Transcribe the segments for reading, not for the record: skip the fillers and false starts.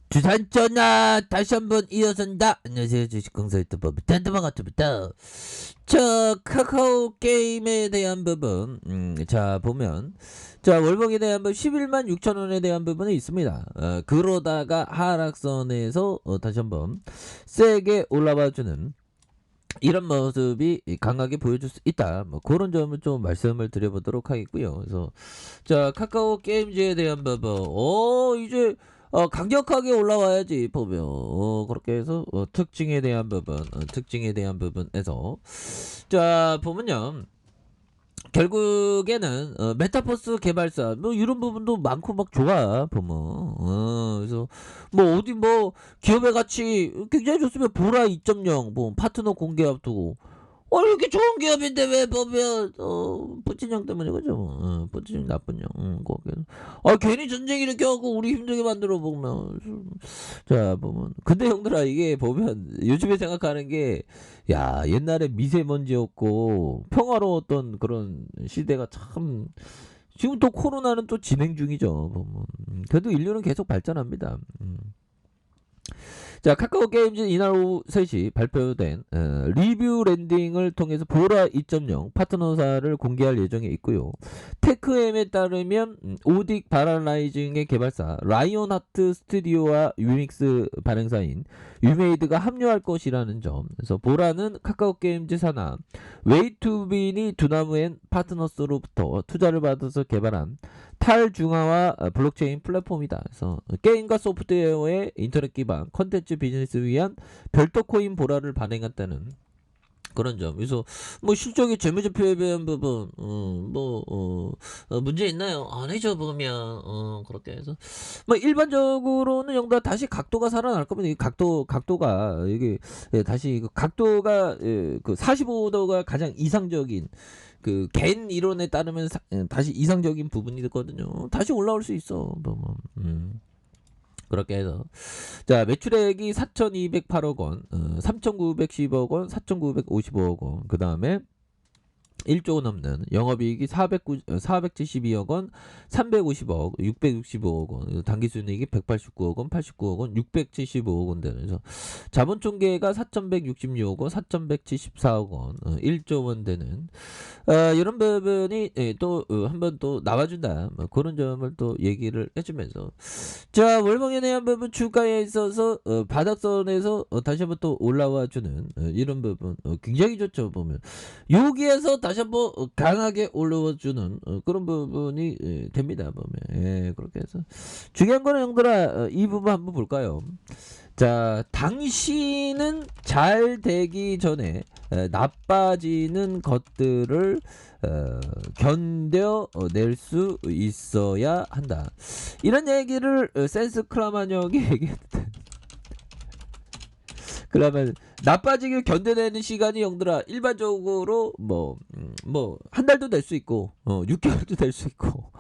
주산 전화 다시 한번 이어선다. 안녕하세요, 주식공사 유튜버 단단방아투부터. 저 카카오 게임에 대한 부분, 자 보면, 자 월봉에 대한 부분 11만 6천 원에 대한 부분이 있습니다. 그러다가 하락선에서 다시 한번 세게 올라와주는 이런 모습이 강하게 보여줄 수 있다. 뭐 그런 점을 좀 말씀을 드려보도록 하겠고요. 그래서 자 카카오 게임즈에 대한 부분, 이제 강력하게 올라와야지 보면 그렇게 해서 특징에 대한 부분, 특징에 대한 부분에서 자 보면요. 결국에는 메타버스 개발사 뭐 이런 부분도 많고 막 좋아 보면 그래서 뭐 어디 뭐 기업의 가치 굉장히 좋으면 보라 2.0 뭐 파트너 공개 앞두고 이렇게 좋은 기업인데 왜 보면 푸틴형 때문에 그죠. 푸틴형 나쁜 형. 거기 괜히 전쟁 일으켜갖고 우리 힘들게 만들어 보면 자 보면 근데 형들아 이게 보면 요즘에 생각하는 게 야 옛날에 미세먼지였고 평화로웠던 그런 시대가 참 지금 또 코로나는 또 진행 중이죠 보면 그래도 인류는 계속 발전합니다. 자 카카오 게임즈 이날 오후 3시 발표된 리뷰 랜딩을 통해서 보라 2.0 파트너사를 공개할 예정에 있고요. 테크엠에 따르면 오딕 바랄라이징의 개발사 라이온하트 스튜디오와 유닉스 발행사인 유메이드가 합류할 것이라는 점. 그래서 보라는 카카오 게임즈 산하 웨이투빈이 두나무엔 파트너스로부터 투자를 받아서 개발한 탈중앙화 블록체인 플랫폼이다. 그래서 게임과 소프트웨어의 인터넷 기반 컨텐츠 비즈니스를 위한 별도 코인 보라를 발행했다는 그런 점. 그래서 뭐 실적의 재무제표에 대한 부분 문제 있나요? 아니죠 보면 그렇게 해서 뭐 일반적으로는 영다 다시 각도가 살아날 겁니다. 이 각도가 이게 다시 각도가 그 45도가 가장 이상적인 그 갠 이론에 따르면 다시 이상적인 부분이 있거든요. 다시 올라올 수 있어. 그렇게 해서 자 매출액이 4,208억 원, 3,910억 원, 4,955억 원. 그 다음에 1조 넘는 영업이익이 472억 원, 350억, 665억 원, 당기순이익이 189억 원, 89억 원, 675억 원 되면서 자본총계가 4,166억 원, 4,174억 원, 1조 원 되는 이런 부분이 또 한번 또 나와준다. 뭐 그런 점을 또 얘기를 해주면서 자 월봉에 대한 부분 주가에 있어서 바닥선에서 다시 한번 또 올라와주는 이런 부분 굉장히 좋죠 보면 여기에서 다시 한번 강하게 올라와주는 그런 부분이 됩니다 보면 그렇게 해서 중요한 거는 형들아 이 부분 한번 볼까요? 자 당신은 잘 되기 전에 나빠지는 것들을 견뎌낼 수 있어야 한다. 이런 얘기를 센스 크라마녀에게 얘기했대. 그러면 나빠지길 견뎌내는 시간이 형들아 일반적으로 뭐 한 달도 될 수 있고 6개월도 될 수 있고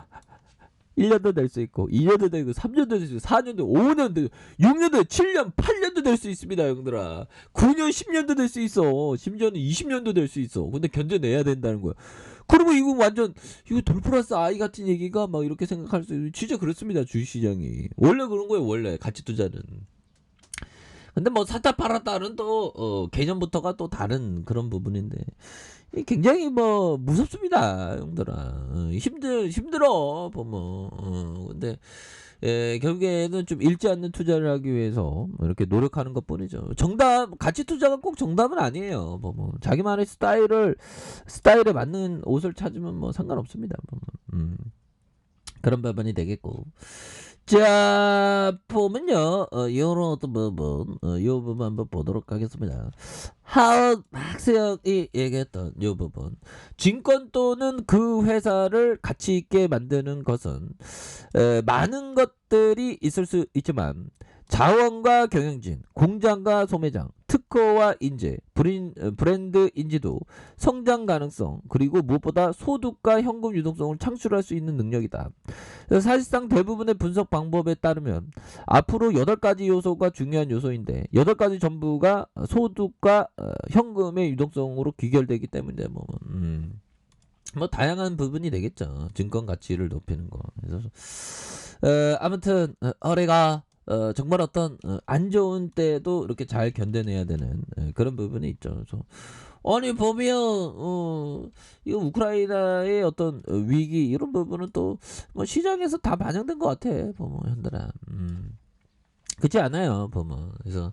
1년도 될 수 있고 2년도 되고 3년도 될 수 있고 4년도 5년도 6년도 7년 8년도 될 수 있습니다 형들아. 9년 10년도 될 수 있어. 심지어는 20년도 될 수 있어. 근데 견뎌내야 된다는 거야. 그리고 이거 완전 이거 돌 플러스 아이 같은 얘기가 막 이렇게 생각할 수 있는 진짜 그렇습니다 주식시장이 원래 그런 거예요 원래 가치 투자는. 근데 뭐 샀다 팔았다는 또 개념부터가 또 다른 그런 부분인데 굉장히 뭐 무섭습니다 형들아. 힘들어 보면 근데 결국에는 좀 잃지 않는 투자를 하기 위해서 이렇게 노력하는 것 뿐이죠. 정답 가치 투자가 꼭 정답은 아니에요. 뭐 자기만의 스타일에 맞는 옷을 찾으면 뭐 상관없습니다. 그런 부분이 되겠고 자 보면요 요런 어떤 부분 요 부분 한번 보도록 하겠습니다. 하우 학생이 얘기했던 요 부분 증권 또는 그 회사를 가치 있게 만드는 것은 많은 것들이 있을 수 있지만 자원과 경영진, 공장과 소매장, 특허와 인재, 브랜드 인지도, 성장 가능성, 그리고 무엇보다 소득과 현금 유동성을 창출할 수 있는 능력이다. 사실상 대부분의 분석 방법에 따르면 앞으로 8가지 요소가 중요한 요소인데 8가지 전부가 소득과 현금의 유동성으로 귀결되기 때문에 뭐 다양한 부분이 되겠죠. 증권 가치를 높이는 거. 그래서 아무튼 올해가 정말 어떤 안 좋은 때도 이렇게 잘 견뎌내야 되는 그런 부분이 있죠. 그래서 아니 보면 이거 우크라이나의 어떤 위기 이런 부분은 또 뭐 시장에서 다 반영된 것 같아 보면 현들아. 그렇지 않아요 보면. 그래서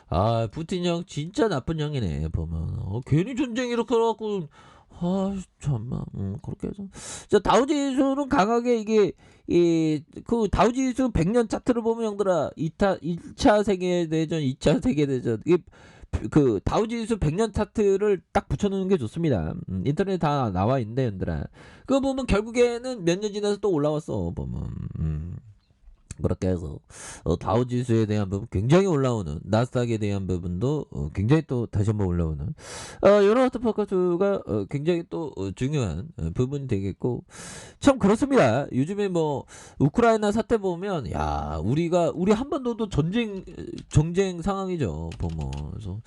아 푸틴 형 진짜 나쁜 형이네 보면. 괜히 전쟁 이렇게 해갖고 아 참나 그렇게 해서 자 다우지수는 강하게 이게 이 그 다우지수 100년 차트를 보면 형들아 1차 세계대전 2차 세계대전 이게 그 다우지수 100년 차트를 딱 붙여놓는 게 좋습니다. 인터넷에 다 나와 있는데 형들아 그거 보면 결국에는 몇 년 지나서 또 올라왔어 보면. 그렇게 해서 다우지수에 대한 부분 굉장히 올라오는 나스닥에 대한 부분도 굉장히 또 다시 한번 올라오는 이런 어떤 포커스가 굉장히 또 중요한 부분이 되겠고 참 그렇습니다. 요즘에 뭐 우크라이나 사태 보면 야 우리 한 번도 전쟁 상황이죠 보면. 그래서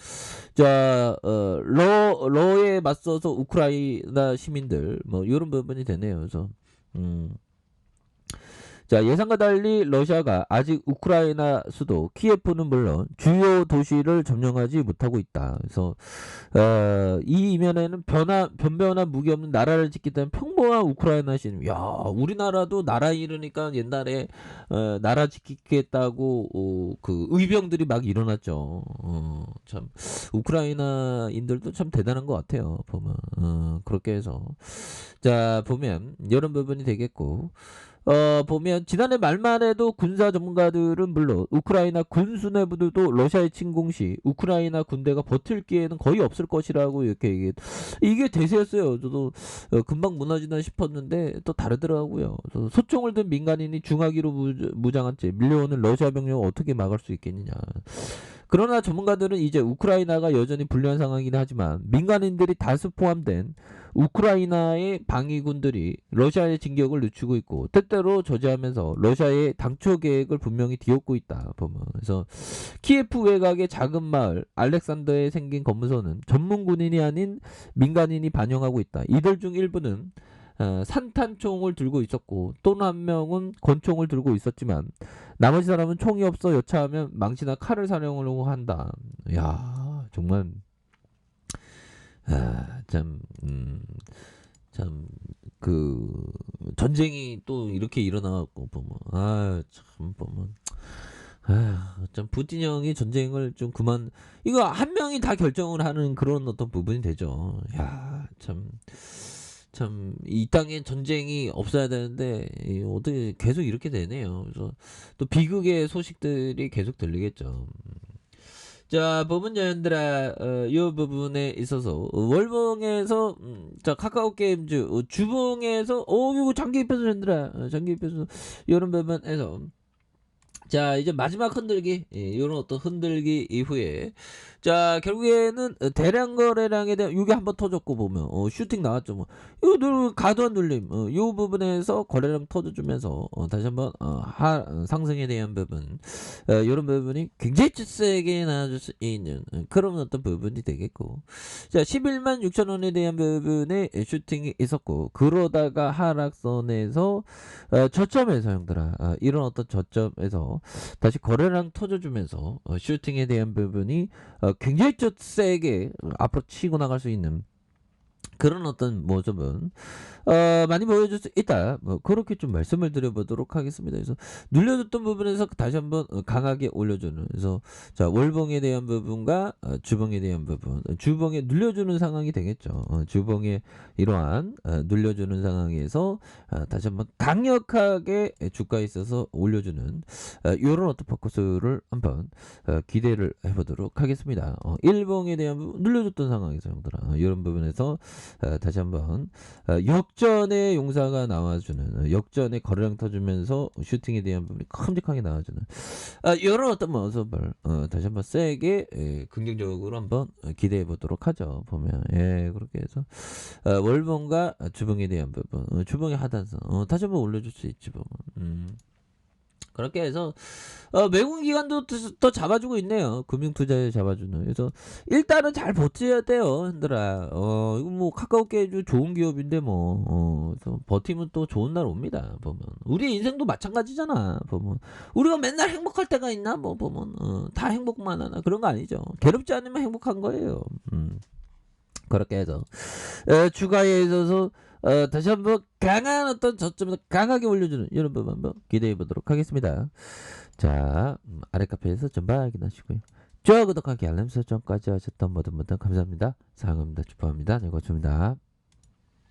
자 러에 맞서서 우크라이나 시민들 뭐 이런 부분이 되네요. 그래서 자, 예상과 달리 러시아가 아직 우크라이나 수도 키예프는 물론 주요 도시를 점령하지 못하고 있다. 그래서 이 이면에는 변변한 무기 없는 나라를 짓겠다는 평범한 우크라이나 시민. 야, 우리나라도 나라 잃으니까 옛날에 나라 지키겠다고 그 의병들이 막 일어났죠. 참 우크라이나인들도 참 대단한 것 같아요. 보면 그렇게 해서 자 보면 이런 부분이 되겠고. 보면 지난해 말만 해도 군사 전문가들은 물론 우크라이나 군 수뇌부들도 러시아의 침공 시 우크라이나 군대가 버틸 기회는 거의 없을 것이라고 이렇게 이게 대세였어요. 저도 금방 무너지나 싶었는데 또 다르더라고요. 소총을 든 민간인이 중화기로 무장한 채 밀려오는 러시아 병력을 어떻게 막을 수 있겠느냐. 그러나 전문가들은 이제 우크라이나가 여전히 불리한 상황이긴 하지만 민간인들이 다수 포함된 우크라이나의 방위군들이 러시아의 진격을 늦추고 있고 때때로 저지하면서 러시아의 당초 계획을 분명히 뒤엎고 있다 보면. 그래서 키예프 외곽의 작은 마을 알렉산더에 생긴 검문소는 전문 군인이 아닌 민간인이 반영하고 있다. 이들 중 일부는 산탄총을 들고 있었고 또는 한 명은 권총을 들고 있었지만 나머지 사람은 총이 없어 여차하면 망치나 칼을 사용하려고 한다. 야 정말 참 그 전쟁이 또 이렇게 일어나갖고 보면 참 보면 참 푸틴 형이 전쟁을 좀 그만 이거 한 명이 다 결정을 하는 그런 어떤 부분이 되죠. 야 참 이 땅에 전쟁이 없어야 되는데 어떻게 계속 이렇게 되네요. 그래서 또 비극의 소식들이 계속 들리겠죠. 자, 부분 여러분들아, 이 부분에 있어서 월봉에서 자 카카오 게임즈 주봉에서 이거 장기 입혀서 여러분들아, 장기 입혀서 이런 부분에서 자 이제 마지막 흔들기 이런 어떤 흔들기 이후에 자 결국에는 대량 거래량에 대한 이게 한번 터졌고 보면 슈팅 나왔죠. 뭐 이거 과도한 눌림 요 부분에서 거래량 터져주면서 다시 한번 상승에 대한 부분 이런 부분이 굉장히 세게 나와줄 수 있는 그런 어떤 부분이 되겠고 자 11만 6천 원에 대한 부분에 슈팅이 있었고 그러다가 하락선에서 저점에서 형들아 이런 어떤 저점에서 다시 거래량 터져주면서 슈팅에 대한 부분이 굉장히 좀 세게 앞으로 치고 나갈 수 있는 그런 어떤 모습은 많이 보여줄 수 있다. 뭐 그렇게 좀 말씀을 드려보도록 하겠습니다. 그래서 눌려줬던 부분에서 다시 한번 강하게 올려주는. 그래서 자 월봉에 대한 부분과 주봉에 대한 부분, 주봉에 눌려주는 상황이 되겠죠. 주봉에 이러한 눌려주는 상황에서 다시 한번 강력하게 주가에 있어서 올려주는 이런 어떤 포커스를 한번 기대를 해보도록 하겠습니다. 일봉에 대한 부분 눌려줬던 상황에서 형들아 이런 부분에서 다시 한번 역전의 용사가 나와주는 역전의 거래량 터주면서 슈팅에 대한 부분이 큼직하게 나와주는 이런 어떤 모습을 다시 한번 세게 긍정적으로 한번 기대해 보도록 하죠. 보면 그렇게 해서 월봉과 주봉에 대한 부분 주봉의 하단선 다시 한번 올려줄 수 있지 보면 그렇게 해서 외국인 기관도 또 잡아주고 있네요. 금융투자에 잡아주는. 그래서 일단은 잘 버텨야 돼요, 흔들아. 이거 뭐 카카오게 좋은 기업인데 뭐. 그래서 버티면 또 좋은 날 옵니다. 보면 우리 인생도 마찬가지잖아. 보면 우리가 맨날 행복할 때가 있나? 뭐 보면 다 행복만 하나 그런 거 아니죠. 괴롭지 않으면 행복한 거예요. 그렇게 해서 주가에 있어서 다시 한번 강한 어떤 저점에서 강하게 올려주는 이런 부분 한번 기대해 보도록 하겠습니다. 자, 아래 카페에서 전방 확인하시고요. 좋아요, 구독하기, 알람 설정까지 하셨던 모든 분들 감사합니다. 사랑합니다. 축복합니다. 네, 고맙습니다.